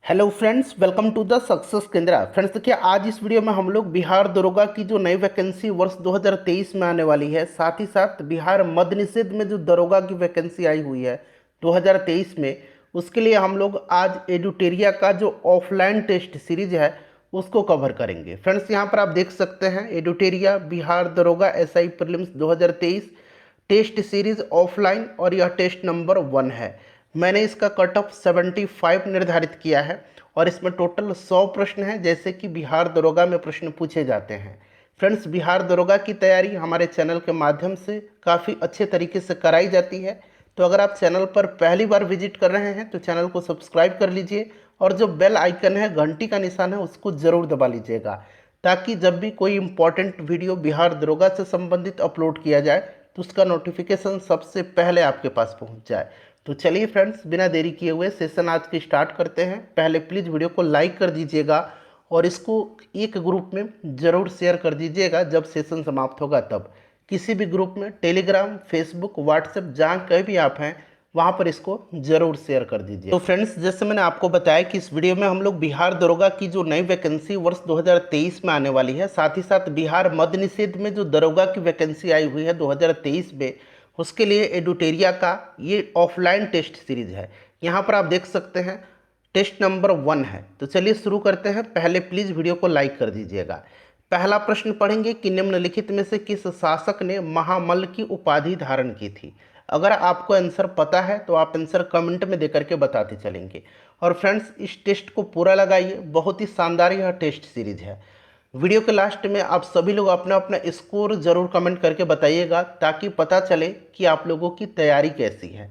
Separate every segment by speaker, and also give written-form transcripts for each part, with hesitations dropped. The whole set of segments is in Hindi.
Speaker 1: Hello friends, welcome to the success Kendra. Friends देखिए, आज इस वीडियो में हम लोग बिहार दरोगा की जो नई वैकेंसी वर्ष 2023 में आने वाली है, साथ ही साथ बिहार मद्य निषेध में जो दरोगा की वैकेंसी आई हुई है 2023 में, उसके लिए हम लोग आज एडुटेरिया का जो ऑफलाइन टेस्ट सीरीज है उसको कवर करेंगे। फ्रेंड्स यहाँ पर आप देख सकते हैं एडुटेरिया बिहार दरोगा SI prelims 2023 test series offline, और यह टेस्ट नंबर 1 है। मैंने इसका कट ऑफ 75 निर्धारित किया है और इसमें टोटल 100 प्रश्न हैं, जैसे कि बिहार दरोगा में प्रश्न पूछे जाते हैं। फ्रेंड्स, बिहार दरोगा की तैयारी हमारे चैनल के माध्यम से काफ़ी अच्छे तरीके से कराई जाती है। तो अगर आप चैनल पर पहली बार विजिट कर रहे हैं तो चैनल को सब्सक्राइब कर लीजिए, और जो बेल आइकन है, घंटी का निशान है, उसको ज़रूर दबा लीजिएगा, ताकि जब भी कोई इंपॉर्टेंट वीडियो बिहार दरोगा से संबंधित अपलोड किया जाए तो उसका नोटिफिकेशन सबसे पहले आपके पास पहुंच जाए। तो चलिए फ्रेंड्स, बिना देरी किए हुए सेशन आज की स्टार्ट करते हैं। पहले प्लीज़ वीडियो को लाइक कर दीजिएगा और इसको एक ग्रुप में ज़रूर शेयर कर दीजिएगा। जब सेशन समाप्त होगा तब किसी भी ग्रुप में, टेलीग्राम, फेसबुक, व्हाट्सएप, जहाँ कहीं भी आप हैं वहाँ पर इसको ज़रूर शेयर कर दीजिए। तो फ्रेंड्स, जैसे मैंने आपको बताया कि इस वीडियो में हम लोग बिहार दरोगा की जो नई वैकेंसी वर्ष 2023 में आने वाली है, साथ ही साथ बिहार मद्य निषेध में जो दरोगा की वैकेंसी आई हुई है 2023 में, उसके लिए एडुटेरिया का ये ऑफलाइन टेस्ट सीरीज है। यहाँ पर आप देख सकते हैं टेस्ट नंबर 1 है। तो चलिए शुरू करते हैं। पहले प्लीज़ वीडियो को लाइक कर दीजिएगा। पहला प्रश्न पढ़ेंगे कि निम्नलिखित में से किस शासक ने महामल्ल की उपाधि धारण की थी। अगर आपको आंसर पता है तो आप आंसर कमेंट में देकर के बताते चलेंगे। और फ्रेंड्स, इस टेस्ट को पूरा लगाइए, बहुत ही शानदार यह टेस्ट सीरीज है। वीडियो के लास्ट में आप सभी लोग अपना अपना स्कोर जरूर कमेंट करके बताइएगा, ताकि पता चले कि आप लोगों की तैयारी कैसी है।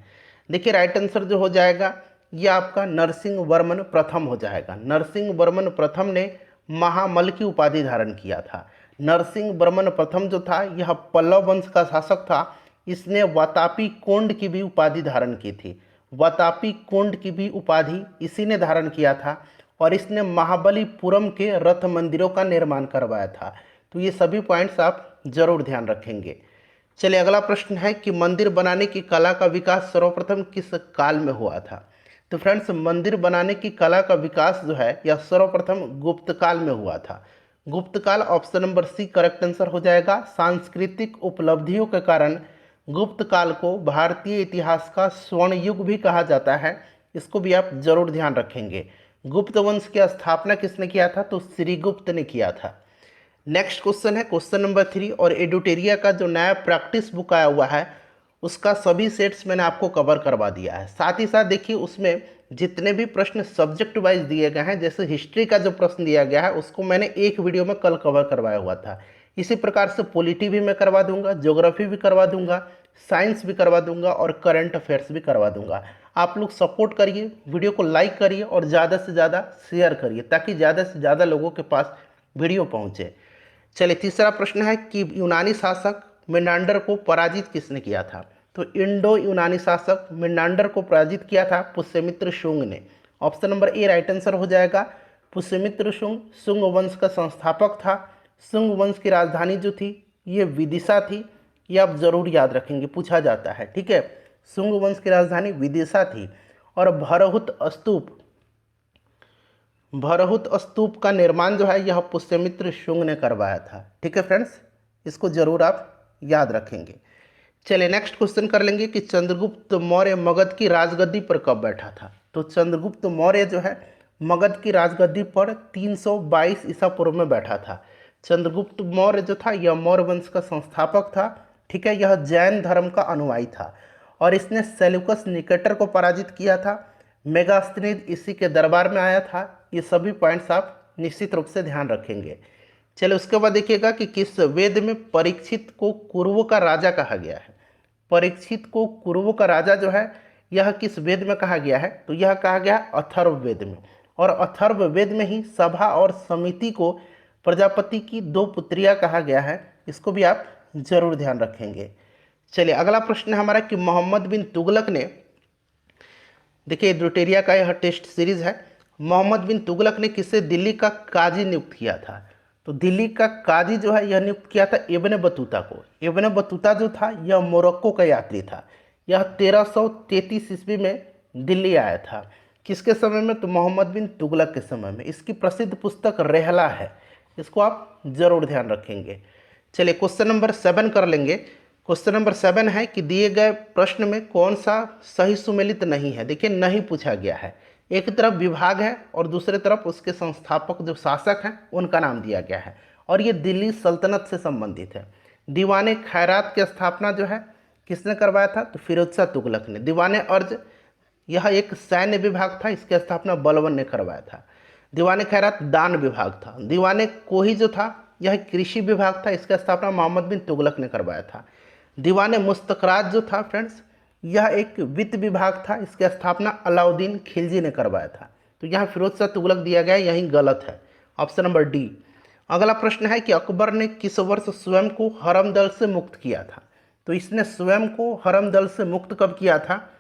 Speaker 1: देखिए, राइट आंसर जो हो जाएगा ये आपका नरसिंह वर्मन प्रथम हो जाएगा। नरसिंह वर्मन प्रथम ने महामल्ल की उपाधि धारण किया था। नरसिंह वर्मन प्रथम जो था यह पल्लव वंश का शासक था। इसने वातापी कोंड की भी उपाधि धारण की थी। वातापी कोंड की भी उपाधि इसी ने धारण किया था, और इसने महाबलीपुरम के रथ मंदिरों का निर्माण करवाया था। तो ये सभी पॉइंट्स आप जरूर ध्यान रखेंगे। चलिए, अगला प्रश्न है कि मंदिर बनाने की कला का विकास सर्वप्रथम किस काल में हुआ था। तो फ्रेंड्स, मंदिर बनाने की कला का विकास जो है यह सर्वप्रथम गुप्त काल में हुआ था। गुप्त काल, option number C correct answer हो जाएगा। सांस्कृतिक उपलब्धियों के कारण गुप्त काल को भारतीय इतिहास का स्वर्ण युग भी कहा जाता है। इसको भी आप जरूर ध्यान रखेंगे। गुप्त वंश की स्थापना किसने किया था? तो श्रीगुप्त ने किया था। नेक्स्ट क्वेश्चन है क्वेश्चन नंबर 3, और एडुटेरिया का जो नया प्रैक्टिस बुक आया हुआ है उसका सभी सेट्स मैंने आपको कवर करवा दिया है। साथ ही साथ देखिए, उसमें जितने भी प्रश्न सब्जेक्ट वाइज दिए गए हैं, जैसे हिस्ट्री का जो प्रश्न दिया गया है उसको मैंने एक वीडियो में कल कवर करवाया हुआ था। इसी प्रकार से पॉलिटी भी मैं करवा दूंगा, ज्योग्राफी भी करवा दूंगा, साइंस भी करवा दूंगा, और करंट अफेयर्स भी करवा दूंगा। आप लोग सपोर्ट करिए, वीडियो को लाइक करिए और ज़्यादा से ज़्यादा शेयर करिए, ताकि ज़्यादा से ज़्यादा लोगों के पास वीडियो पहुँचे। चलिए, तीसरा प्रश्न है कि यूनानी शासक मिनांडर को पराजित किसने किया था। तो इंडो यूनानी शासक मिनांडर को पराजित किया था पुष्यमित्र शुंग ने। Option number A right answer हो जाएगा। पुष्यमित्र शुंग शुंग वंश का संस्थापक था। शुंग वंश की राजधानी जो थी ये विदिशा थी। ये आप जरूर याद रखेंगे, पूछा जाता है, ठीक है। शुंग वंश की राजधानी विदिशा थी। और भरहुत स्तूप का निर्माण जो है यह पुष्यमित्र शुंग ने करवाया था, ठीक है फ्रेंड्स। इसको जरूर आप याद रखेंगे। चलिए, नेक्स्ट क्वेश्चन कर लेंगे कि चंद्रगुप्त मौर्य मगध की राजगद्दी पर कब बैठा था। तो चंद्रगुप्त मौर्य जो है मगध की राजगद्दी पर 322 ईसा पूर्व में बैठा था। चंद्रगुप्त मौर्य जो था यह मौर्य वंश का संस्थापक था, ठीक है। यह जैन धर्म का अनुयायी था और इसने सेल्यूकस निकेटर को पराजित किया था। मेगास्तीनिद इसी के दरबार में आया था। ये सभी पॉइंट्स आप निश्चित रूप से ध्यान रखेंगे। चलिए, उसके बाद देखिएगा कि किस वेद में परीक्षित को कुरुओं का राजा कहा गया है। परीक्षित को कुरुओं का राजा जो है यह किस वेद में कहा गया है? तो यह कहा गया अथर्व वेद में। और अथर्व वेद में ही सभा और समिति को प्रजापति की दो पुत्रियां कहा गया है। इसको भी आप जरूर ध्यान रखेंगे। चलिए, अगला प्रश्न है हमारा कि मोहम्मद बिन तुगलक ने, देखिए एडुटेरिया का यह टेस्ट सीरीज है, मोहम्मद बिन तुगलक ने किसे दिल्ली का काजी नियुक्त किया था। तो दिल्ली का काजी जो है यह नियुक्त किया था इब्न बतूता को। इब्न बतूता जो था यह मोरक्को का यात्री था। यह 1333 ईस्वी में दिल्ली आया था। किसके समय में? तो मोहम्मद बिन तुगलक के समय में। इसकी प्रसिद्ध पुस्तक रेहला है, इसको आप जरूर ध्यान रखेंगे। चलिए क्वेश्चन नंबर 7 कर लेंगे। क्वेश्चन नंबर 7 है कि दिए गए प्रश्न में कौन सा सही सुमेलित नहीं है। देखिए नहीं पूछा गया है, एक तरफ विभाग है और दूसरे तरफ उसके संस्थापक जो शासक हैं उनका नाम दिया गया है, और ये दिल्ली सल्तनत से संबंधित है। दीवाने खैरात की स्थापना जो है किसने करवाया था? तो फिरोज शाह तुगलक ने। दीवाने अर्ज यह एक सैन्य विभाग था, इसकी स्थापना बलबन ने करवाया था। दीवाने खैरात दान विभाग था। दीवाने कोही जो था यह कृषि विभाग था, इसकी स्थापना मोहम्मद बिन तुगलक ने करवाया था। दीवाने मुस्तकरात जो था फ्रेंड्स, यह एक वित्त विभाग था, इसकी स्थापना अलाउद्दीन खिलजी ने करवाया था। तो यहाँ फिरोज शाह तुगलक दिया गया, यही गलत है, ऑप्शन नंबर डी। अगला प्रश्न है कि अकबर ने किस वर्ष स्वयं को हरमदल से मुक्त किया था? तो इसने स्वयं को हरमदल से मुक्त कब किया था?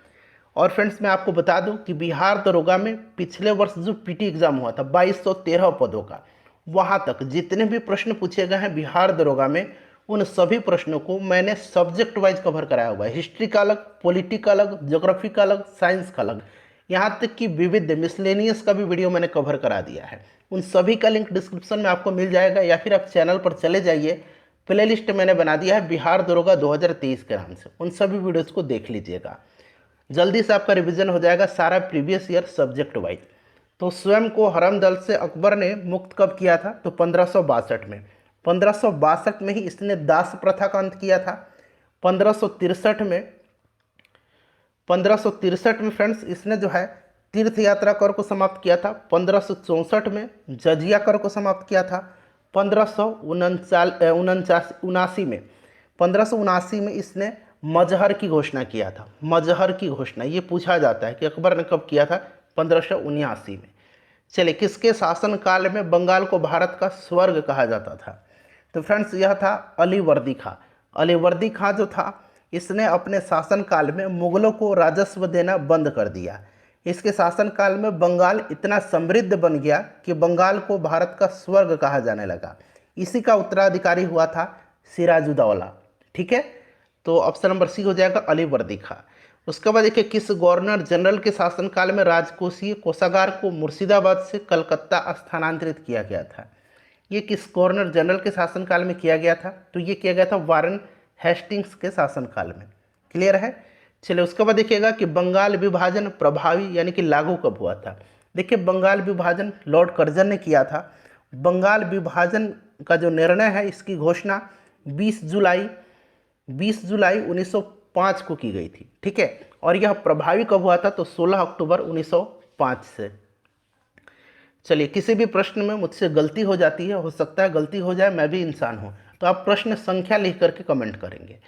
Speaker 1: और फ्रेंड्स मैं आपको बता दूं कि बिहार दरोगा में पिछले वर्ष जो पीटी एग्जाम हुआ था 2213 पदों का, वहां तक जितने भी प्रश्न पूछे गए हैं बिहार दरोगा में, उन सभी प्रश्नों को मैंने सब्जेक्ट वाइज कवर कराया हुआ है। हिस्ट्री का अलग, पॉलिटी का अलग, ज्योग्राफी का अलग, साइंस का अलग, यहाँ तक कि विविध मिसलेनियस का भी वीडियो मैंने कवर करा दिया है। उन सभी का लिंक डिस्क्रिप्शन में आपको मिल जाएगा, या फिर आप चैनल पर चले जाइए, प्लेलिस्ट मैंने बना दिया है बिहार दरोगा 2023 के नाम से, उन सभी वीडियोज़ को देख लीजिएगा। जल्दी से आपका रिवीजन हो जाएगा सारा प्रीवियस ईयर सब्जेक्ट वाइज। तो स्वयं को हरमदल से अकबर ने मुक्त कब किया था? तो 1562 में। 1562 में ही इसने दास प्रथा का अंत किया था। 1563 में 1563 में फ्रेंड्स इसने जो है तीर्थ यात्रा कर को समाप्त किया था। 1564 में जजिया कर को समाप्त किया था। 1579 में इसने मजहर की घोषणा किया था। मजहर की घोषणा ये पूछा जाता है कि अकबर ने कब किया था? 1579 में। चलिए किसके शासनकाल में बंगाल को भारत का स्वर्ग कहा जाता था? तो फ्रेंड्स यह था अलीवर्दी खां। अलीवर्दी खां जो था इसने अपने शासनकाल में मुगलों को राजस्व देना बंद कर दिया। इसके शासनकाल में बंगाल इतना समृद्ध बन गया कि बंगाल को भारत का स्वर्ग कहा जाने लगा। इसी का उत्तराधिकारी हुआ था सिराजुद्दौला। ठीक है, तो ऑप्शन नंबर सी हो जाएगा अलीवर्दी खां। उसके बाद देखिए किस गवर्नर जनरल के शासनकाल में राजकोषीय कोषागार को मुर्शिदाबाद से कलकत्ता स्थानांतरित किया गया था? ये किस गवर्नर जनरल के शासनकाल में किया गया था? तो ये किया गया था वारेन हेस्टिंग्स के शासनकाल में। क्लियर है? चलिए उसके बाद देखिएगा कि बंगाल विभाजन प्रभावी यानी कि लागू कब हुआ था? देखिए बंगाल विभाजन लॉर्ड कर्जन ने किया था। बंगाल विभाजन का जो निर्णय है इसकी घोषणा 20 जुलाई 1905 को की गई थी। ठीक है, और यह प्रभावी कब हुआ था? तो 16 अक्टूबर 1905 से। चलिए किसी भी प्रश्न में मुझसे गलती हो जाती है, हो सकता है गलती हो जाए, मैं भी इंसान हूं, तो आप प्रश्न संख्या लिख करके कमेंट करेंगे।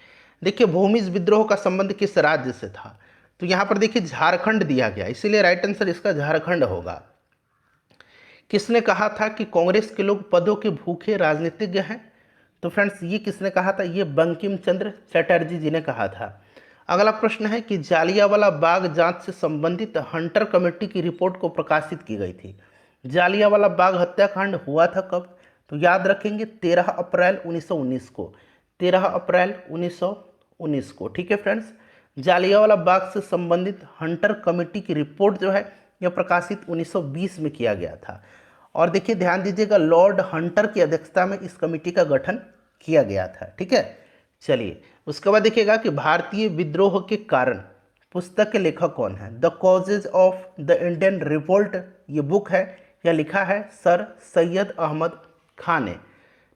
Speaker 1: देखिए भूमिज विद्रोह का संबंध किस राज्य से था? तो यहाँ पर देखिए झारखंड दिया गया, इसीलिए राइट आंसर इसका झारखंड होगा। किसने कहा था कि कांग्रेस के लोग पदों के भूखे राजनीतिज्ञ हैं? तो फ्रेंड्स ये किसने कहा था? ये बंकिम चंद्र चटर्जी जी ने कहा था। अगला प्रश्न है कि जालियांवाला बाग जांच से संबंधित हंटर कमेटी की रिपोर्ट को प्रकाशित की गई थी। जालियांवाला बाग हत्याकांड हुआ था कब? तो याद रखेंगे 13 अप्रैल 1919 को। 13 अप्रैल 1919 को। ठीक है फ्रेंड्स, जालियांवाला बाग से संबंधित हंटर कमेटी की रिपोर्ट जो है यह प्रकाशित 1920 में किया गया था। और देखिए ध्यान दीजिएगा लॉर्ड हंटर की अध्यक्षता में इस कमेटी का गठन किया गया था। ठीक है, चलिए उसके बाद देखिएगा कि भारतीय विद्रोह के कारण पुस्तक के लेखक कौन है? The causes of the Indian revolt ये बुक है, यह लिखा है सर सैयद अहमद खान ने।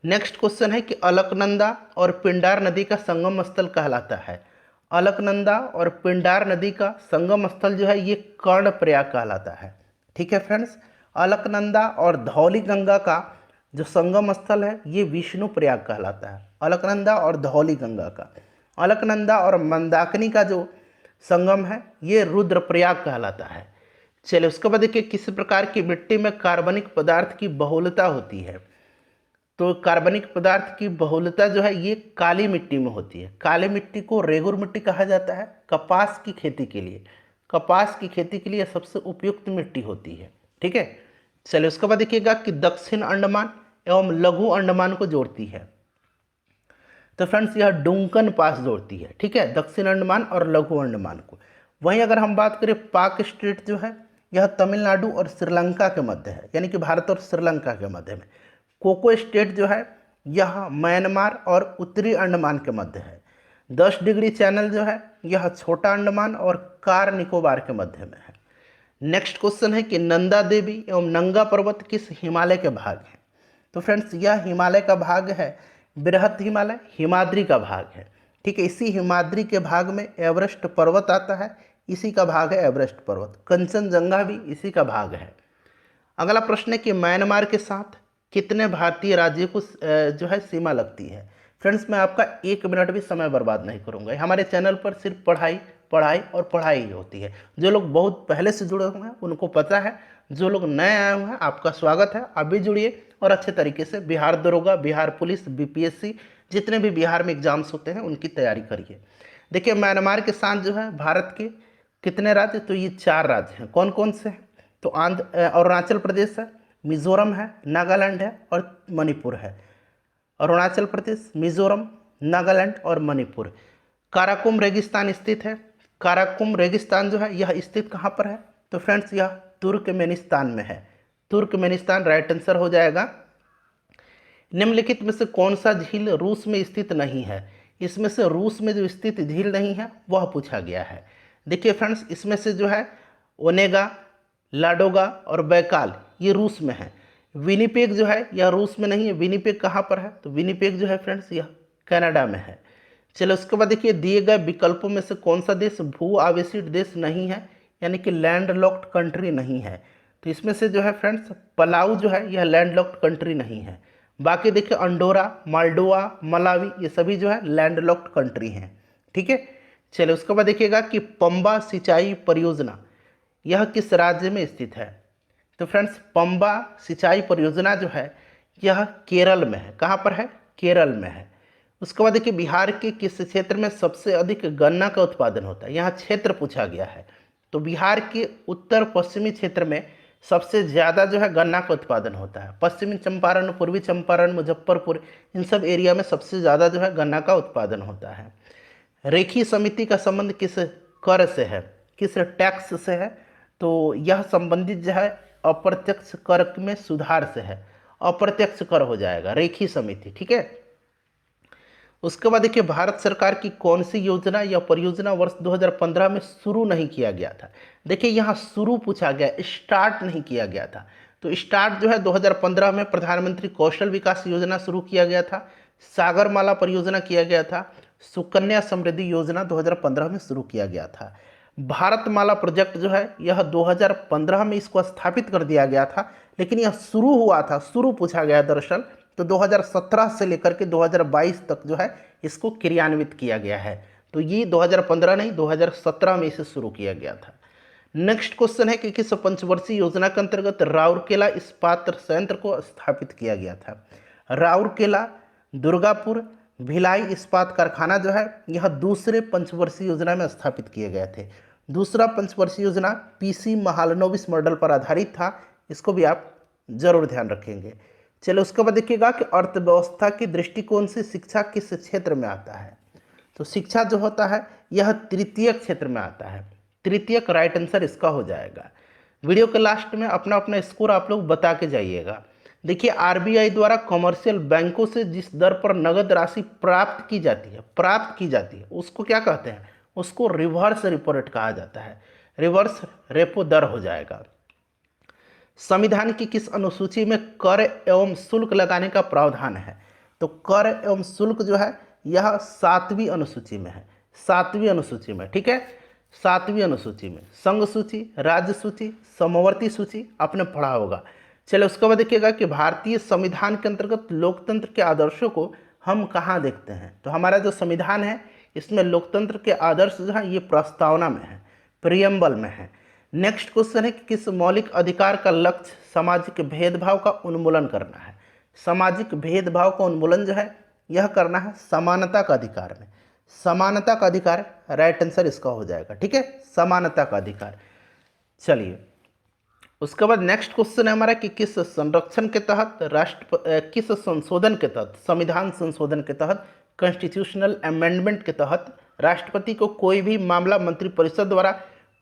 Speaker 1: नेक्स्ट क्वेश्चन है कि अलकनंदा और पिंडार नदी का संगम स्थल कहलाता है। अलकनंदा और पिंडार नदी का संगम स्थल जो है ये कर्णप्रयाग कहलाता है। ठीक है फ्रेंड्स, अलकनंदा और धौली गंगा का जो संगम स्थल है ये विष्णु प्रयाग कहलाता है। अलकनंदा और धौली गंगा का। अलकनंदा और मंदाकिनी का जो संगम है ये रुद्रप्रयाग कहलाता है। चलिए उसके बाद देखिए किस प्रकार की मिट्टी में कार्बनिक पदार्थ की बहुलता होती है? तो कार्बनिक पदार्थ की बहुलता जो है ये काली मिट्टी में होती है। काली मिट्टी को रेगुर मिट्टी कहा जाता है। कपास की खेती के लिए, कपास की खेती के लिए सबसे उपयुक्त मिट्टी होती है। ठीक है, चलिए उसके बाद देखिएगा कि दक्षिण अंडमान एवं लघु अंडमान को जोड़ती है। तो फ्रेंड्स यह डुंकन पास जोड़ती है। ठीक है, दक्षिण अंडमान और लघु अंडमान को। वहीं अगर हम बात करें पाक स्ट्रेट जो है यह तमिलनाडु और श्रीलंका के मध्य है, यानी कि भारत और श्रीलंका के मध्य में। कोको स्टेट जो है यह म्यांमार और उत्तरी अंडमान के मध्य है। 10 डिग्री चैनल जो है यह छोटा अंडमान और कार निकोबार के मध्य में है। नेक्स्ट क्वेश्चन है कि नंदा देवी एवं नंगा पर्वत किस हिमालय के भाग हैं? तो फ्रेंड्स यह हिमालय का भाग है बृहत हिमालय, हिमाद्री का भाग है। ठीक है, इसी हिमाद्री के भाग में एवरेस्ट पर्वत आता है, इसी का भाग है एवरेस्ट पर्वत। कंचनजंगा भी इसी का भाग है। अगला प्रश्न है कि म्यांमार के साथ कितने भारतीय राज्यों को जो है सीमा लगती है? फ्रेंड्स मैं आपका 1 मिनट भी समय बर्बाद नहीं करूंगा। हमारे चैनल पर सिर्फ पढ़ाई पढ़ाई और पढ़ाई ही होती है। जो लोग बहुत पहले से जुड़े हुए हैं उनको पता है, जो लोग नए आए हुए हैं आपका स्वागत है। आप भी जुड़िए और अच्छे तरीके से बिहार दरोगा, बिहार पुलिस, बीपीएससी, जितने भी बिहार में एग्जाम्स होते हैं उनकी तैयारी करिए। देखिए म्यांमार के साथ जो है भारत के कितने राज्य? तो ये 4 राज्य हैं। कौन कौन से हैं? तो अरुणाचल प्रदेश है, मिजोरम है, नागालैंड है और मणिपुर है। अरुणाचल प्रदेश, मिजोरम, नागालैंड और मणिपुर। काराकोरम रेगिस्तान स्थित है। काराकोरम रेगिस्तान जो है यह स्थित कहाँ पर है? तो फ्रेंड्स यह तुर्कमेनिस्तान में है। तुर्कमेनिस्तान राइट आंसर हो जाएगा। निम्नलिखित में से कौन सा झील रूस में स्थित नहीं है? इसमें से रूस में जो स्थित झील नहीं है वह पूछा गया है। देखिए फ्रेंड्स इसमें से जो है ओनेगा, लाडोगा और बैकाल ये रूस में है। विनिपेग जो है यह रूस में नहीं है। विनिपेग कहाँ पर है? तो विनिपेग जो है फ्रेंड्स यह कनाडा में है। चलो उसके बाद देखिए दिए गए विकल्पों में से कौन सा देश भू आवेशित देश नहीं है, यानी कि लैंड लॉक्ड कंट्री नहीं है? तो इसमें से जो है फ्रेंड्स पलाऊ जो है यह लैंड लॉक्ड कंट्री नहीं है। बाकी देखिए अंडोरा, माल्डोवा, मलावी ये सभी जो है लैंड लॉक्ड कंट्री हैं। ठीक है, चलिए उसके बाद देखिएगा कि पंबा सिंचाई परियोजना यह किस राज्य में स्थित है? तो फ्रेंड्स पंबा सिंचाई परियोजना जो है यह केरल में है। कहाँ पर है? केरल में है। उसके बाद देखिए बिहार के किस क्षेत्र में सबसे अधिक गन्ना का उत्पादन होता है? यहाँ क्षेत्र पूछा गया है। तो बिहार के उत्तर पश्चिमी क्षेत्र में सबसे ज़्यादा जो है गन्ना का उत्पादन होता है। पश्चिमी चंपारण, पूर्वी चंपारण, मुजफ्फरपुर इन सब एरिया में सबसे ज़्यादा जो है गन्ना का उत्पादन होता है। रेखी समिति का संबंध किस कर से है, किस टैक्स से है? तो यह संबंधित जो है अप्रत्यक्ष कर में सुधार से है। अप्रत्यक्ष कर हो जाएगा रेखी समिति। ठीक है, उसके बाद देखिए भारत सरकार की कौन सी योजना या परियोजना वर्ष 2015 में शुरू नहीं किया गया था? देखिए यहाँ शुरू पूछा गया, स्टार्ट नहीं किया गया था। तो स्टार्ट जो है 2015 में प्रधानमंत्री कौशल विकास योजना शुरू किया गया था, सागरमाला परियोजना किया गया था, सुकन्या समृद्धि योजना 2015 में शुरू किया गया था। भारतमाला प्रोजेक्ट जो है यह 2015 में इसको स्थापित कर दिया गया था, लेकिन यह शुरू हुआ था, शुरू पूछा गया दरअसल तो 2017 से लेकर के 2022 तक जो है इसको क्रियान्वित किया गया है। तो ये 2015 नहीं 2017 में इसे शुरू किया गया था। नेक्स्ट क्वेश्चन है कि किस पंचवर्षीय योजना के अंतर्गत राउरकेला इस्पात संयंत्र को स्थापित किया गया था? राउरकेला, दुर्गापुर, भिलाई इस्पात कारखाना जो है यह दूसरे पंचवर्षीय योजना में स्थापित किए गए थे। दूसरा पंचवर्षीय योजना पीसी महालनोबिस मॉडल पर आधारित था, इसको भी आप जरूर ध्यान रखेंगे। चलो उसके बाद देखिएगा कि अर्थव्यवस्था की दृष्टिकोण से शिक्षा किस क्षेत्र में आता है? तो शिक्षा जो होता है यह तृतीय क्षेत्र में आता है। तृतीय राइट आंसर इसका हो जाएगा। वीडियो के लास्ट में अपना अपना स्कोर आप लोग बता के जाइएगा। देखिए आरबीआई द्वारा कमर्शियल बैंकों से जिस दर पर नगद राशि प्राप्त की जाती है उसको क्या कहते हैं? उसको रिवर्स रेपो रेट कहा जाता है। रिवर्स रेपो दर हो जाएगा। संविधान की किस अनुसूची में कर एवं शुल्क लगाने का प्रावधान है? तो कर एवं शुल्क जो है यह 7वीं अनुसूची में है। 7वीं अनुसूची में। ठीक है, 7वीं अनुसूची में संघ सूची, राज्य सूची, समवर्ती सूची आपने पढ़ा होगा। चलिए उसके बाद देखिएगा कि भारतीय संविधान के अंतर्गत लोकतंत्र के आदर्शों को हम कहाँ देखते हैं? तो हमारा जो संविधान है इसमें लोकतंत्र के आदर्श जो है ये प्रस्तावना में है, प्रियम्बल में है। नेक्स्ट क्वेश्चन है कि किस मौलिक अधिकार का लक्ष्य सामाजिक भेदभाव का उन्मूलन करना है? सामाजिक भेदभाव का उन्मूलन जो है यह करना है समानता का अधिकार में। समानता का अधिकार राइट आंसर इसका हो जाएगा। ठीक है, समानता का अधिकार। चलिए उसके बाद नेक्स्ट क्वेश्चन है हमारा कि किस संरक्षण के तहत किस संशोधन के तहत, संविधान संशोधन के तहत, कॉन्स्टिट्यूशनल अमेंडमेंट के तहत राष्ट्रपति को कोई भी मामला मंत्रिपरिषद द्वारा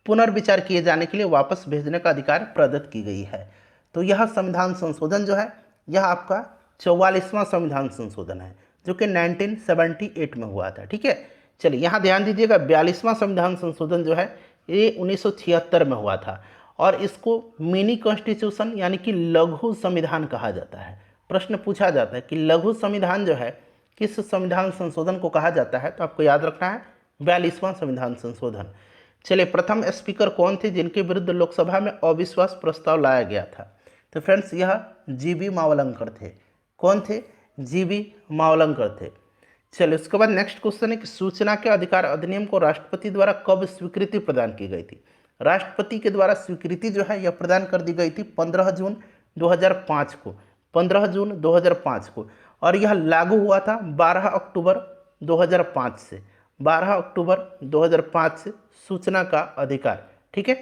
Speaker 1: पुनर्विचार किए जाने के लिए वापस भेजने का अधिकार प्रदत्त की गई है। तो यह संविधान संशोधन जो है यह आपका 44वां संविधान संशोधन है जो कि 1978 में हुआ था। ठीक है, चलिए यहाँ ध्यान दीजिएगा, 42वां संविधान संशोधन जो है ये 1976 में हुआ था और इसको मिनी कॉन्स्टिट्यूशन यानी कि लघु संविधान कहा जाता है। प्रश्न पूछा जाता है कि लघु संविधान जो है किस संविधान संशोधन को कहा जाता है, तो आपको याद रखना है 42वां संविधान संशोधन। चलिए, प्रथम स्पीकर कौन थे जिनके विरुद्ध लोकसभा में अविश्वास प्रस्ताव लाया गया था? तो फ्रेंड्स यह जीबी मावलंकर थे। कौन थे? जीबी मावलंकर थे। चलिए, उसके बाद नेक्स्ट क्वेश्चन है कि सूचना के अधिकार अधिनियम को राष्ट्रपति द्वारा कब स्वीकृति प्रदान की गई थी? राष्ट्रपति के द्वारा स्वीकृति जो है यह प्रदान कर दी गई थी 15 जून 2005 को, 15 जून 2005 को, और यह लागू हुआ था 12 अक्टूबर 2005 से, 12 अक्टूबर 2005 से सूचना का अधिकार। ठीक है,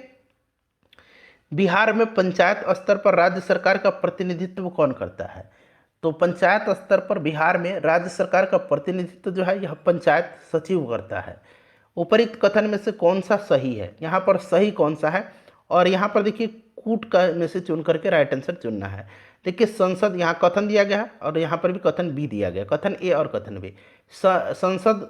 Speaker 1: बिहार में पंचायत स्तर पर राज्य सरकार का प्रतिनिधित्व कौन करता है? तो पंचायत स्तर पर बिहार में राज्य सरकार का प्रतिनिधित्व जो है यह पंचायत सचिव करता है। उपरोक्त कथन में से कौन सा सही है? यहाँ पर सही कौन सा है? और यहाँ पर देखिए कूट का में से चुन करके राइट आंसर चुनना है। देखिए संसद, यहाँ कथन दिया गया है और यहाँ पर भी कथन बी दिया गया, कथन ए और कथन बी। संसद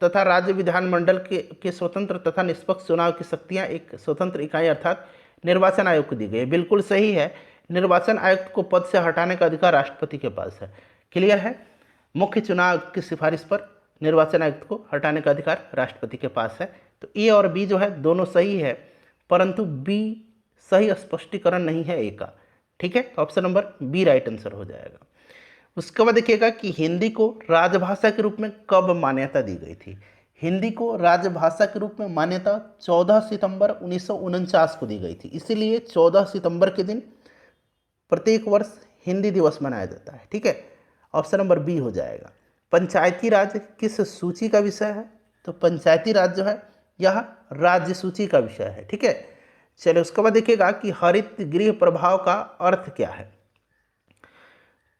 Speaker 1: तथा राज्य विधानमंडल के स्वतंत्र तथा निष्पक्ष चुनाव की शक्तियाँ एक स्वतंत्र इकाई अर्थात निर्वाचन आयोग को दी गई है। बिल्कुल सही है, निर्वाचन आयुक्त को पद से हटाने का अधिकार राष्ट्रपति के पास है। क्लियर है, मुख्य चुनाव की सिफारिश पर निर्वाचन आयुक्त को हटाने का अधिकार राष्ट्रपति के पास है। तो ए और बी जो है दोनों सही है, परंतु बी सही स्पष्टीकरण नहीं है ए का। ठीक है, तो option number B right answer हो जाएगा। उसके बाद देखिएगा कि हिंदी को राजभाषा के रूप में कब मान्यता दी गई थी? हिंदी को राजभाषा के रूप में मान्यता 14 सितंबर 1949 को दी गई थी। इसीलिए 14 सितंबर के दिन प्रत्येक वर्ष हिंदी दिवस मनाया जाता है। ठीक है, ऑप्शन नंबर बी हो जाएगा। पंचायती राज किस सूची का विषय है? तो पंचायती राज जो है यह राज्य सूची का विषय है। ठीक है, चलिए उसके बाद देखिएगा कि हरित गृह प्रभाव का अर्थ क्या है?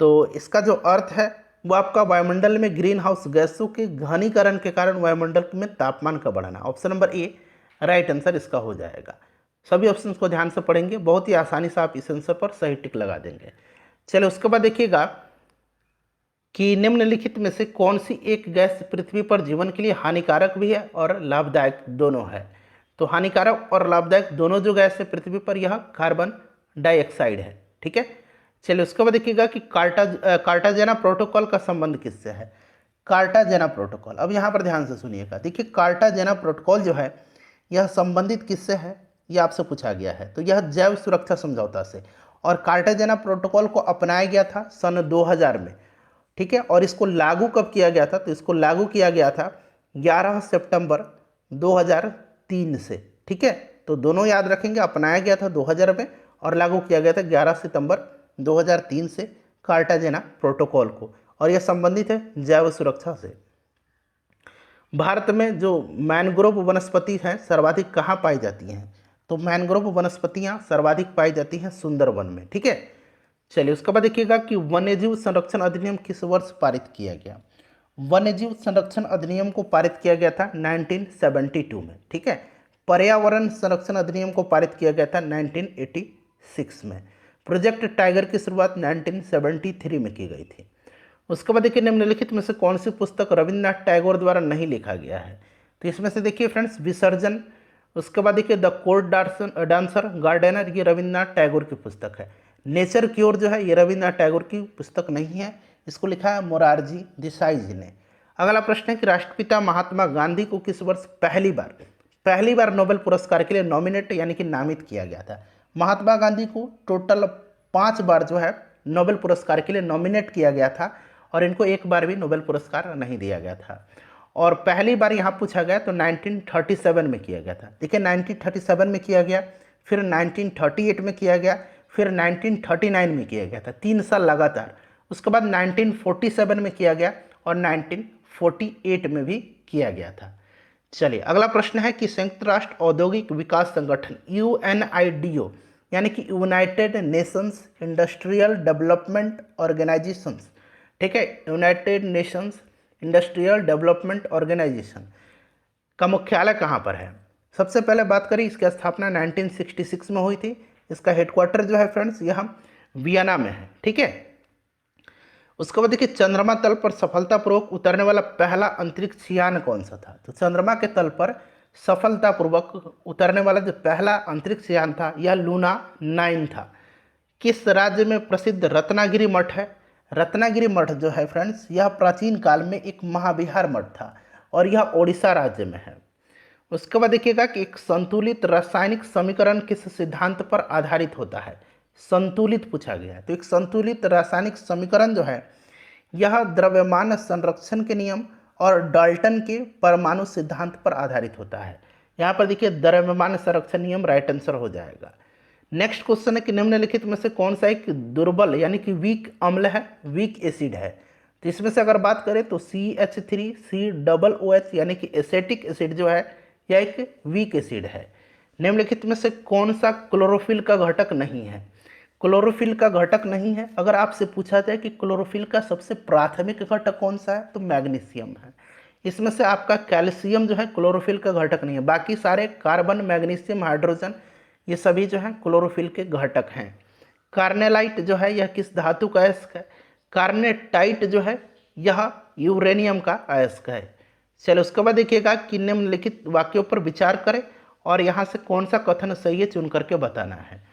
Speaker 1: तो इसका जो अर्थ है वो आपका वायुमंडल में ग्रीन हाउस गैसों के घनीकरण के कारण वायुमंडल में तापमान का बढ़ना। Option number A right answer इसका हो जाएगा। सभी ऑप्शंस को ध्यान से पढ़ेंगे, बहुत ही आसानी से आप इस आंसर पर सही टिक लगा देंगे। चलिए उसके बाद देखिएगा कि निम्नलिखित में से कौन सी एक गैस पृथ्वी पर जीवन के लिए हानिकारक भी है और लाभदायक दोनों है? तो हानिकारक और लाभदायक दोनों जो गैस है पृथ्वी पर यह कार्बन डाइऑक्साइड है। ठीक है, चलिए उसके बाद देखिएगा कि कार्टाजेना प्रोटोकॉल का संबंध किससे है? कार्टाजेना प्रोटोकॉल, अब यहाँ पर ध्यान से सुनिएगा। देखिए कार्टाजेना प्रोटोकॉल जो है यह संबंधित किससे है, यह आपसे पूछा गया है। तो यह जैव सुरक्षा समझौता से, और कार्टाजेना प्रोटोकॉल को अपनाया गया था सन 2000 में। ठीक है, और इसको लागू कब किया गया था? तो इसको लागू किया गया था 11 सितंबर 2003 से। ठीक है, तो दोनों याद रखेंगे, अपनाया गया था 2000 में और लागू किया गया था 11 सितंबर 2003 से कार्टाजेना प्रोटोकॉल को, और यह संबंधित है जैव सुरक्षा से। भारत में जो मैनग्रोव वनस्पति हैं सर्वाधिक कहाँ पाई जाती हैं? तो मैनग्रोव वनस्पतियाँ सर्वाधिक पाई जाती हैं सुंदरवन में। ठीक है, चलिए उसके बाद देखिएगा कि वन्यजीव संरक्षण अधिनियम किस वर्ष पारित किया गया? वन्यजीव संरक्षण अधिनियम को पारित किया गया था 1972 में। ठीक है, पर्यावरण संरक्षण अधिनियम को पारित किया गया था 1986 में। प्रोजेक्ट टाइगर की शुरुआत 1973 में की गई थी। उसके बाद देखिए निम्नलिखित में से कौन सी पुस्तक रविन्द्रनाथ टैगोर द्वारा नहीं लिखा गया है? तो इसमें से देखिए फ्रेंड्स विसर्जन, उसके बाद देखिए द कोर्ट डांसर गार्डनर, ये रविन्द्रनाथ टैगोर की पुस्तक है। नेचर की ओर जो है ये रविन्द्रनाथ टैगोर की पुस्तक नहीं है, इसको लिखा है मोरारजी देसाई जी ने। अगला प्रश्न है कि राष्ट्रपिता महात्मा गांधी को किस वर्ष पहली बार नोबेल पुरस्कार के लिए नॉमिनेट यानी कि नामित किया गया था? महात्मा गांधी को टोटल 5 बार जो है नोबेल पुरस्कार के लिए नॉमिनेट किया गया था और इनको एक बार भी नोबेल पुरस्कार नहीं दिया गया था। और पहली बार यहाँ पूछा गया तो 1937 में किया गया था। देखिए 1937 में किया गया, फिर 1938 में किया गया, फिर 1939 में किया गया था, 3 साल लगातार। उसके बाद 1947 में किया गया और 1948 में भी किया गया था। चलिए अगला प्रश्न है कि संयुक्त राष्ट्र औद्योगिक विकास संगठन UNIDO यानी कि United Nations Industrial Development Organisations, ठीक है, United Nations Industrial Development Organisation का मुख्यालय कहाँ पर है? सबसे पहले बात करें, इसकी स्थापना 1966 में हुई थी। इसका हेडक्वार्टर जो है फ्रेंड्स यहाँ वियना में है। ठीक है, उसके बाद देखिए चंद्रमा तल पर सफलतापूर्वक उतरने वाला पहला अंतरिक्ष यान कौन सा था। तो चंद्रमा के तल पर सफलतापूर्वक उतरने वाला जो पहला अंतरिक्ष यान था यह लूना 9 था। किस राज्य में प्रसिद्ध रत्नागिरी मठ है। रत्नागिरी मठ जो है फ्रेंड्स यह प्राचीन काल में एक महाविहार मठ था और यह ओडिशा राज्य में है। उसके बाद देखिएगा कि एक संतुलित रासायनिक समीकरण किस सिद्धांत पर आधारित होता है। संतुलित पूछा गया है, तो एक संतुलित रासायनिक समीकरण जो है यह द्रव्यमान संरक्षण के नियम और डाल्टन के परमाणु सिद्धांत पर आधारित होता है। यहाँ पर देखिए द्रव्यमान संरक्षण नियम राइट आंसर हो जाएगा। नेक्स्ट क्वेश्चन है कि निम्नलिखित में से कौन सा एक दुर्बल यानी कि वीक अम्ल है, वीक एसिड है। तो इसमें से अगर बात करें तो CH3COOH यानी कि एसेटिक एसिड जो है यह एक वीक एसिड है। निम्नलिखित में से कौन सा क्लोरोफिल का घटक नहीं है। क्लोरोफिल का घटक नहीं है, अगर आपसे पूछा जाए कि क्लोरोफिल का सबसे प्राथमिक घटक कौन सा है तो मैग्नीशियम है। इसमें से आपका कैल्शियम जो है क्लोरोफिल का घटक नहीं है, बाकी सारे कार्बन, मैग्नीशियम, हाइड्रोजन ये सभी जो है क्लोरोफिल के घटक हैं। कार्नेलाइट जो है यह किस धातु का अयस्क है। कार्नेटाइट जो है यह यूरेनियम का अयस्क है। चलो उसके बाद देखिएगा कि निम्नलिखित वाक्यों पर विचार करें और यहाँ से कौन सा कथन सही है चुन करके बताना है।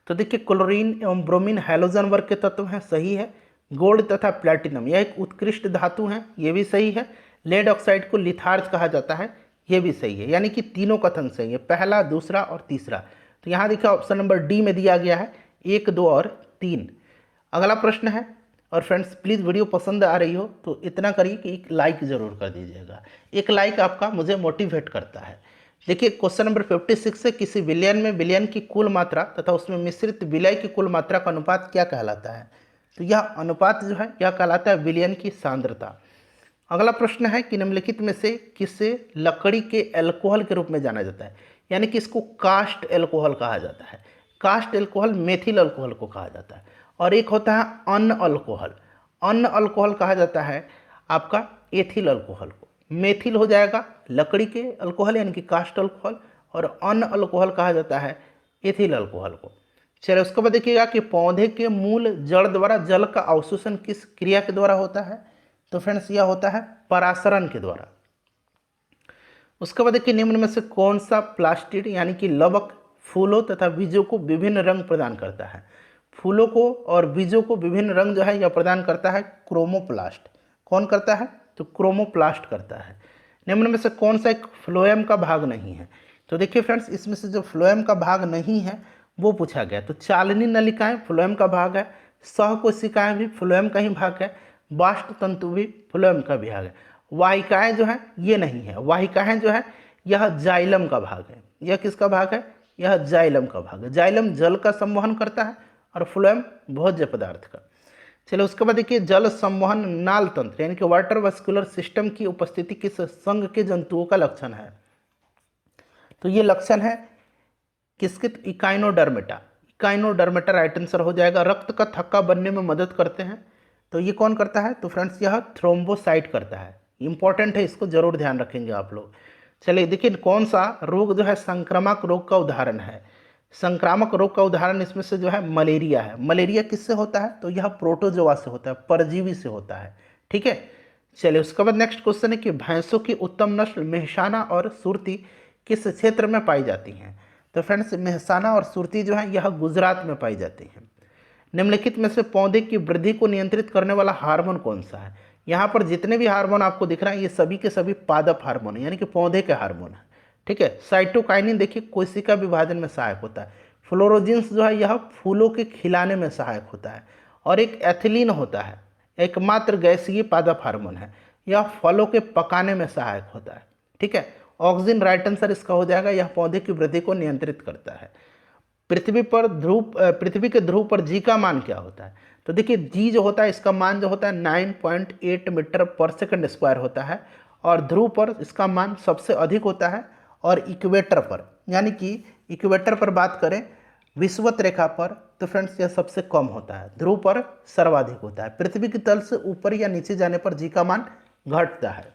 Speaker 1: तो देखिए क्लोरीन एवं ब्रोमीन हैलोजन वर्ग के तत्व हैं, सही है। गोल्ड तथा प्लैटिनम यह एक उत्कृष्ट धातु है, ये भी सही है। लेड ऑक्साइड को लिथार्ज कहा जाता है, ये भी सही है। यानी कि तीनों कथन सही है, पहला, दूसरा और तीसरा। तो यहाँ देखिए ऑप्शन नंबर डी में दिया गया है 1, 2 और 3। अगला प्रश्न है, और फ्रेंड्स प्लीज़ वीडियो पसंद आ रही हो तो इतना करिए कि एक लाइक ज़रूर कर दीजिएगा। एक लाइक आपका मुझे मोटिवेट करता है। देखिए क्वेश्चन नंबर 56 है, किसी विलयन में विलयन की कुल मात्रा तथा उसमें मिश्रित विलय की कुल मात्रा का अनुपात क्या कहलाता है। तो यह अनुपात जो है यह कहलाता है विलयन की सांद्रता। अगला प्रश्न है कि निम्नलिखित में से किसे लकड़ी के एल्कोहल के रूप में जाना जाता है, यानी कि इसको कास्ट एल्कोहल कहा जाता है। कास्ट एल्कोहल मेथिल अल्कोहल को कहा जाता है। और एक होता है अन्न अल्कोहल, अन्न अल्कोहल कहा जाता है आपका एथिल अल्कोहल को। मेथिल हो जाएगा लकड़ी के अल्कोहल यानी कि कास्ट अल्कोहल, और अन्न अल्कोहल कहा जाता है एथिल अल्कोहल को। चलिए उसके बाद देखिएगा कि पौधे के मूल जड़ द्वारा जल का अवशोषण किस क्रिया के द्वारा होता है। तो फ्रेंड्स यह होता है परासरण के द्वारा। उसके बाद देखिए निम्न में से कौन सा प्लास्टिड यानी कि लवक फूलों तथा बीजों को विभिन्न रंग प्रदान करता है। फूलों को और बीजों को विभिन्न रंग जो है यह प्रदान करता है क्रोमोप्लास्ट। कौन करता है तो क्रोमोप्लास्ट करता है। निम्न में से कौन सा एक फ्लोएम का भाग नहीं है। तो देखिए फ्रेंड्स इसमें से जो फ्लोएम का भाग नहीं है वो पूछा गया। तो चालनी नलिकाएं फ्लोएम का भाग है, सहकोशिकाएं भी फ्लोएम का ही भाग है, बाष्प तंतु भी फ्लोएम का भाग है। वाहिकाएं जो है ये नहीं है, वाहिकाएं जो है यह जाइलम का भाग है। यह किसका भाग है, यह जाइलम का भाग है। जाइलम जल का संवहन करता है और फ्लोएम भोज्य पदार्थ का। चलो उसके बाद देखिए जल संवहन नाल तंत्र यानी कि वाटर वास्कुलर सिस्टम की उपस्थिति किस संघ के जंतुओं का लक्षण है। तो ये लक्षण है किसके, इकाइनोडर्मेटा। इकाइनोडर्मेटा राइट आंसर हो जाएगा। रक्त का थक्का बनने में मदद करते हैं, तो ये कौन करता है तो फ्रेंड्स यह थ्रोम्बोसाइट करता है। इंपॉर्टेंट है, इसको जरूर ध्यान रखेंगे आप लोग। चलिए देखिए कौन सा रोग जो है संक्रामक रोग का उदाहरण है। संक्रामक रोग का उदाहरण इसमें से जो है मलेरिया है। मलेरिया किससे होता है तो यह प्रोटोजोआ से होता है, परजीवी से होता है। ठीक है, चलिए उसके बाद नेक्स्ट क्वेश्चन है कि भैंसों की उत्तम नस्ल मेहसाना और सुरती किस क्षेत्र में पाई जाती हैं। तो फ्रेंड्स मेहसाना और सुरती जो है यह गुजरात में पाई जाती हैं। निम्नलिखित में से पौधे की वृद्धि को नियंत्रित करने वाला हार्मोन कौन सा है। यहाँ पर जितने भी हार्मोन आपको दिख रहे हैं ये सभी के सभी पादप हार्मोन है, यानी कि पौधे के हार्मोन है। ठीक है, साइटोकाइनिन देखिए कोशिका विभाजन में सहायक होता है। फ्लोरोजिन्स जो है यह फूलों के खिलाने में सहायक होता है। और एक एथिलीन होता है, एकमात्र गैसीय पादप हार्मोन है, यह फलों के पकाने में सहायक होता है। ठीक है, ऑक्सिन राइट आंसर इसका हो जाएगा, यह पौधे की वृद्धि को नियंत्रित करता है। पृथ्वी के ध्रुव पर जी का मान क्या होता है। तो देखिए जी जो होता है इसका मान जो होता है 9.8 मीटर पर सेकंड स्क्वायर होता है, और ध्रुव पर इसका मान सबसे अधिक होता है। और इक्वेटर पर यानी कि इक्वेटर पर बात करें विषुवत रेखा पर तो फ्रेंड्स यह सबसे कम होता है, ध्रुव पर सर्वाधिक होता है। पृथ्वी की तल से ऊपर या नीचे जाने पर जी का मान घटता है।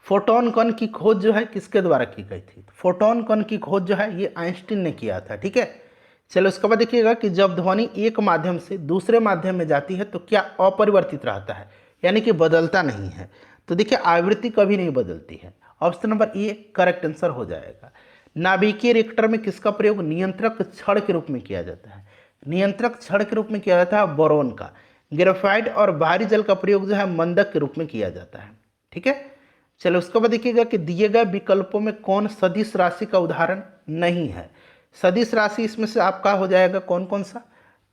Speaker 1: फोटोन कण की खोज जो है किसके द्वारा की गई थी? फोटोन कण की खोज जो है ये आइंस्टीन ने किया था, ठीक है। चलो उसके बाद देखिएगा कि जब ध्वनि एक माध्यम से दूसरे माध्यम में जाती है तो क्या अपरिवर्तित रहता है, यानी कि बदलता नहीं है। तो देखिए आवृत्ति कभी नहीं बदलती है। Option number A correct answer हो जाएगा। नाभिकीय रिएक्टर में किसका प्रयोग नियंत्रक छड़ के रूप में किया जाता है? नियंत्रक छड़ के रूप में किया जाता है बोरोन का। ग्रेफाइट और भारी जल का प्रयोग जो है मंदक के रूप में किया जाता है, ठीक है। चलो उसके बाद देखिएगा कि दिए गए विकल्पों में कौन सदिश राशि का उदाहरण नहीं है? सदिश राशि इसमें से आपका हो जाएगा कौन कौन सा?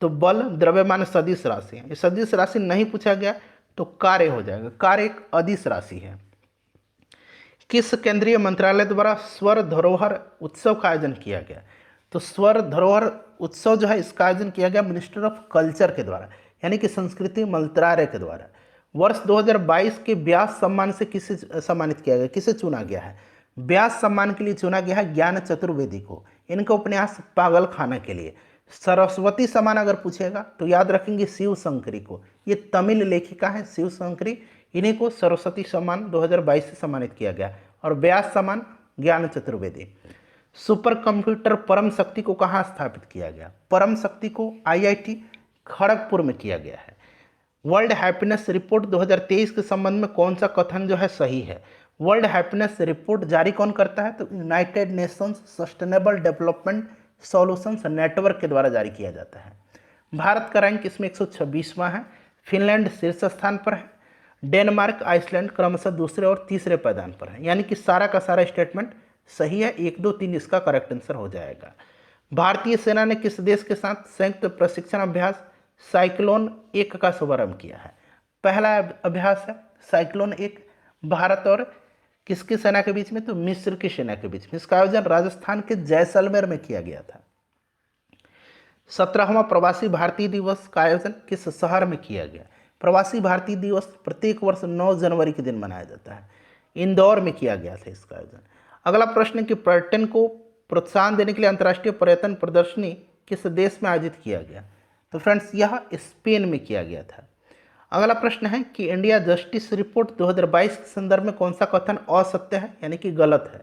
Speaker 1: तो बल, द्रव्यमान सदिश राशि है। ये सदिश राशि नहीं पूछा गया तो कार्य हो जाएगा। कार्य एक अदिश राशि है। किस केंद्रीय मंत्रालय द्वारा स्वर धरोहर उत्सव का आयोजन किया गया? तो स्वर धरोहर उत्सव जो है इसका आयोजन किया गया मिनिस्टर ऑफ कल्चर के द्वारा, यानी कि संस्कृति मंत्रालय के द्वारा। वर्ष 2022 के व्यास सम्मान से किसे सम्मानित किया गया, किसे चुना गया है? व्यास सम्मान के लिए चुना गया है ज्ञान चतुर्वेदी को, इनका उपन्यास पागल खाना के लिए। सरस्वती सम्मान अगर पूछेगा तो याद रखेंगे शिव शंकरी को, ये तमिल लेखिका है शिव शंकरी, इन्हीं को सरस्वती सम्मान 2022 से सम्मानित किया गया। और व्यास सम्मान ज्ञान चतुर्वेदी। सुपर कंप्यूटर परम शक्ति को कहाँ स्थापित किया गया? परम शक्ति को आईआईटी खड़गपुर में किया गया है। वर्ल्ड हैप्पीनेस रिपोर्ट 2023 के संबंध में कौन सा कथन जो है सही है? वर्ल्ड हैप्पीनेस रिपोर्ट जारी कौन करता है? तो United Nations sustainable development solutions network के द्वारा जारी किया जाता है। भारत का रैंक इसमें 126वां है। फिनलैंड शीर्ष स्थान पर है। डेनमार्क आइसलैंड क्रमशः दूसरे और तीसरे पायदान पर है, यानी कि सारा का सारा स्टेटमेंट सही है। 1, 2, 3 इसका करेक्ट आंसर हो जाएगा। भारतीय सेना ने किस देश के साथ संयुक्त प्रशिक्षण अभ्यास साइक्लोन 1 का शुभारंभ किया है? पहला अभ्यास है साइक्लोन 1 भारत और किसकी सेना के बीच में? तो मिस्र की सेना के बीच में। इसका आयोजन राजस्थान के जैसलमेर में किया गया था। 17वां प्रवासी भारतीय दिवस का आयोजन किस शहर में किया गया? प्रवासी भारतीय दिवस प्रत्येक वर्ष 9 जनवरी के दिन मनाया जाता है। इंदौर में किया गया था इसका आयोजन। अगला प्रश्न है कि पर्यटन को प्रोत्साहन देने के लिए अंतर्राष्ट्रीय पर्यटन प्रदर्शनी किस देश में आयोजित किया गया? तो फ्रेंड्स यह स्पेन में किया गया था। अगला प्रश्न है कि इंडिया जस्टिस रिपोर्ट 2022 के संदर्भ में कौन सा कथन असत्य है, यानी कि गलत है?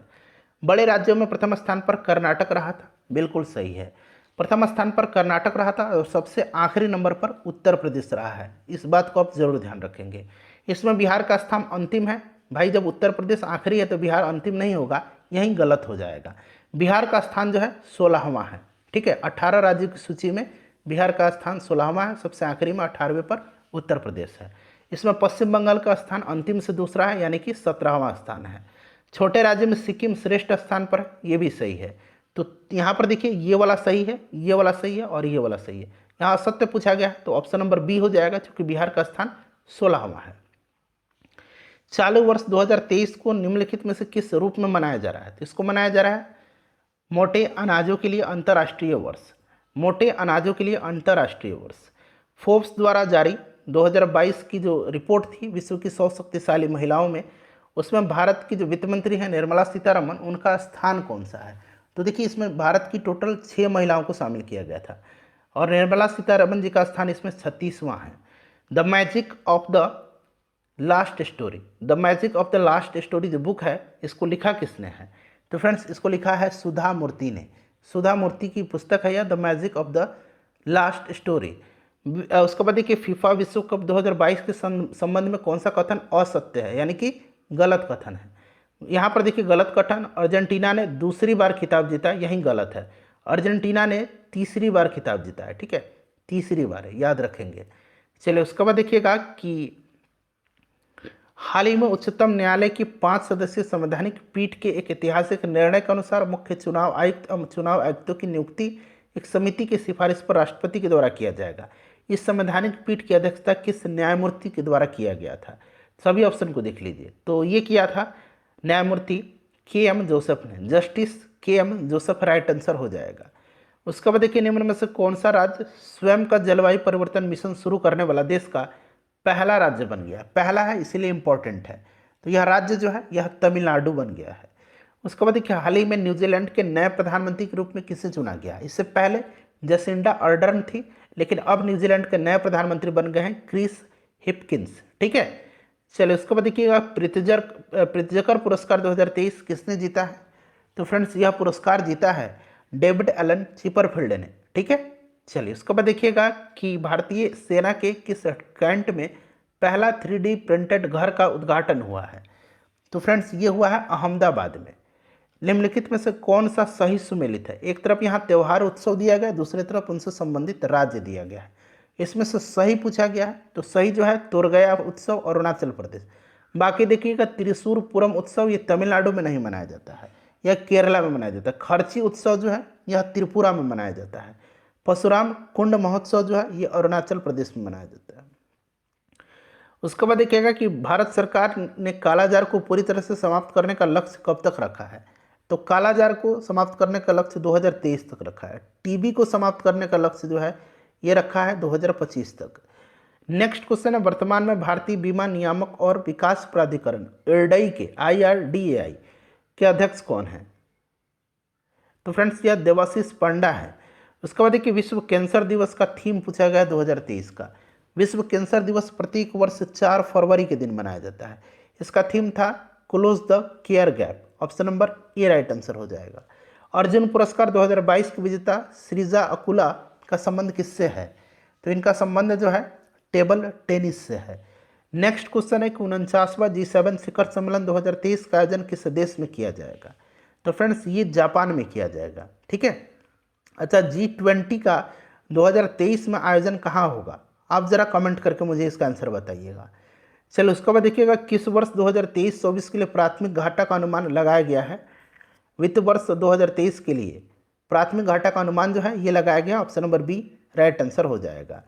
Speaker 1: बड़े राज्यों में प्रथम स्थान पर कर्नाटक रहा था, बिल्कुल सही है। प्रथम स्थान पर कर्नाटक रहा था और सबसे आखिरी नंबर पर उत्तर प्रदेश रहा है। इस बात को आप जरूर ध्यान रखेंगे। इसमें बिहार का स्थान अंतिम है। भाई जब उत्तर प्रदेश आखिरी है तो बिहार अंतिम नहीं होगा, यही गलत हो जाएगा। बिहार का स्थान जो है 16वां है, ठीक है। 18 राज्यों की सूची में बिहार का स्थान 16वां है, सबसे आखिरी में 18वें पर उत्तर प्रदेश है। इसमें पश्चिम बंगाल का स्थान अंतिम से दूसरा है, यानी कि 17वां स्थान है। छोटे राज्य में सिक्किम श्रेष्ठ स्थान पर है, ये भी सही है। तो यहाँ पर देखिए ये वाला सही है, ये वाला सही है और ये वाला सही है। यहाँ असत्य पूछा गया तो ऑप्शन नंबर बी हो जाएगा, क्योंकि बिहार का स्थान 16वां है। चालू वर्ष 2023 को निम्नलिखित में से किस रूप में मनाया जा रहा है? तो इसको मनाया जा रहा है मोटे अनाजों के लिए अंतर्राष्ट्रीय वर्ष। मोटे अनाजों के लिए अंतर्राष्ट्रीय वर्ष। फोर्ब्स द्वारा जारी 2022 की जो रिपोर्ट थी विश्व की 100 शक्तिशाली महिलाओं में, उसमें भारत की जो वित्त मंत्री हैं निर्मला सीतारमन, उनका स्थान कौन सा है? तो देखिए इसमें भारत की टोटल 6 महिलाओं को शामिल किया गया था और निर्मला सीतारमन जी का स्थान इसमें 36वां है। The magic of the last story, the magic of the last story जो बुक है, इसको लिखा किसने है? तो फ्रेंड्स इसको लिखा है सुधा मूर्ति ने। सुधा मूर्ति की पुस्तक है यह, the magic of the last story. उसके बाद देखिए फीफा विश्व कप 2022 के संबंध में कौन सा कथन असत्य है, यानी कि गलत कथन है? यहाँ पर देखिए गलत कथन, अर्जेंटीना ने दूसरी बार खिताब जीता, यही गलत है। अर्जेंटीना ने तीसरी बार खिताब जीता है, ठीक है, तीसरी बार है, याद रखेंगे। चलिए उसके बाद देखिएगा कि हाल ही में उच्चतम न्यायालय की 5 सदस्यीय संवैधानिक पीठ के एक ऐतिहासिक निर्णय के अनुसार मुख्य चुनाव आयुक्त एवं चुनाव आयुक्तों की नियुक्ति एक समिति की सिफारिश पर राष्ट्रपति के द्वारा किया जाएगा। इस संवैधानिक पीठ की अध्यक्षता किस न्यायमूर्ति के द्वारा किया गया था? सभी ऑप्शन को देख लीजिए। तो ये किया था न्यायमूर्ति के.एम. जोसेफ ने, justice KM. Joseph, right answer हो जाएगा। उसके बाद देखिए निम्न में से कौन सा राज्य स्वयं का जलवायु परिवर्तन मिशन शुरू करने वाला देश का पहला राज्य बन गया? पहला है इसीलिए इंपॉर्टेंट है। तो यह राज्य जो है यह तमिलनाडु बन गया है। उसके बाद देखिए हाल ही में न्यूजीलैंड के नए प्रधानमंत्री के रूप में किसे चुना गया? इससे पहले जसिंडा अर्डर्न थी, लेकिन अब न्यूजीलैंड के नए प्रधानमंत्री बन गए हैं क्रिस हिपकिंस, ठीक है। चलिए उसके बाद देखिएगा प्रित्जकर पुरस्कार 2023 किसने जीता है? तो फ्रेंड्स यह पुरस्कार जीता है डेविड एलन चिपरफील्ड ने। ठीक है, चलिए उसके बाद देखिएगा कि भारतीय सेना के किस कैंट में पहला 3D प्रिंटेड घर का उद्घाटन हुआ है? तो फ्रेंड्स ये हुआ है अहमदाबाद में। निम्नलिखित में से कौन सा सही सुमेलित है? एक तरफ यहाँ त्योहार उत्सव दिया गया है, दूसरी तरफ उनसे संबंधित राज्य दिया गया है। इसमें से सही पूछा गया है, तो सही जो है तुरगया उत्सव अरुणाचल प्रदेश। बाकी देखिएगा त्रिशूरपुरम उत्सव ये तमिलनाडु में नहीं मनाया जाता है, यह केरला में मनाया जाता है। खर्ची उत्सव जो है यह त्रिपुरा में मनाया जाता है। परशुराम कुंड महोत्सव जो है ये अरुणाचल प्रदेश में मनाया जाता है। उसके बाद देखिएगा कि भारत सरकार ने कालाजार को पूरी तरह से समाप्त करने का लक्ष्य कब तक रखा है? तो कालाजार को समाप्त करने का लक्ष्य 2023 तक रखा है। टीबी को समाप्त करने का लक्ष्य जो है ये रखा है 2025 तक। नेक्स्ट क्वेश्चन है, वर्तमान में भारतीय बीमा नियामक और विकास प्राधिकरण इरडई के IRDAI के अध्यक्ष कौन है? तो फ्रेंड्स यह देवाशीष पंडा है। उसके बाद देखिए विश्व कैंसर दिवस का थीम पूछा गया 2023 का। विश्व कैंसर दिवस प्रत्येक वर्ष 4 फरवरी के दिन मनाया जाता है। इसका थीम था close the care gap. Option number A right answer हो जाएगा। अर्जुन पुरस्कार 2022 के विजेता श्रीजा अकुला का संबंध किससे है? तो इनका संबंध जो है टेबल टेनिस से है। नेक्स्ट क्वेश्चन है कि 49वां G7 शिखर सम्मेलन 2023 का आयोजन किस देश में किया जाएगा? तो फ्रेंड्स ये जापान में किया जाएगा। ठीक है, अच्छा G20 का 2023 में आयोजन कहाँ होगा? आप जरा कमेंट करके मुझे इसका आंसर बताइएगा। चलो उसके बाद देखिएगा किस वर्ष 2023-24 के लिए प्राथमिक घाटा का अनुमान लगाया गया है? वित्त वर्ष 2023 के लिए प्राथमिक घाटा का अनुमान जो है ये लगाया गया। Option number B right answer हो जाएगा।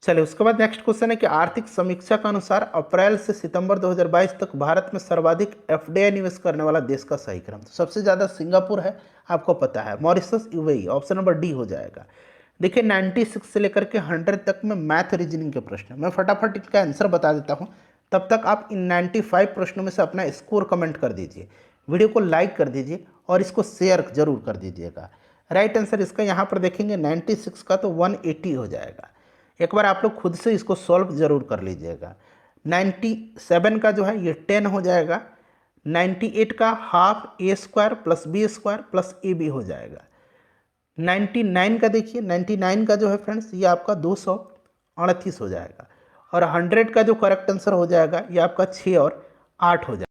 Speaker 1: चलिए उसके बाद नेक्स्ट क्वेश्चन है कि आर्थिक समीक्षा के अनुसार अप्रैल से सितंबर 2022 तक भारत में सर्वाधिक FDI निवेश करने वाला देश का सही क्रम। तो सबसे ज़्यादा सिंगापुर है, आपको पता है। Mauritius, UAE, option number D हो जाएगा। देखिए 96 से लेकर के 100 तक में मैथ रीजनिंग के प्रश्न, मैं फटाफट इनका आंसर बता देता हूँ, तब तक आप इन 95 प्रश्नों में से अपना स्कोर कमेंट कर दीजिए, वीडियो को लाइक कर दीजिए और इसको शेयर जरूर कर दीजिएगा। राइट आंसर इसका यहाँ पर देखेंगे 96 का तो 180 हो जाएगा। एक बार आप लोग खुद से इसको सॉल्व जरूर कर लीजिएगा। 97 का जो है ये 10 हो जाएगा। 98 का half A² plus B² plus AB हो जाएगा। 99 का देखिए 99 का जो है फ्रेंड्स ये आपका 238 हो जाएगा। और 100 का जो करेक्ट आंसर हो जाएगा ये आपका 6 और 8 हो जाएगा।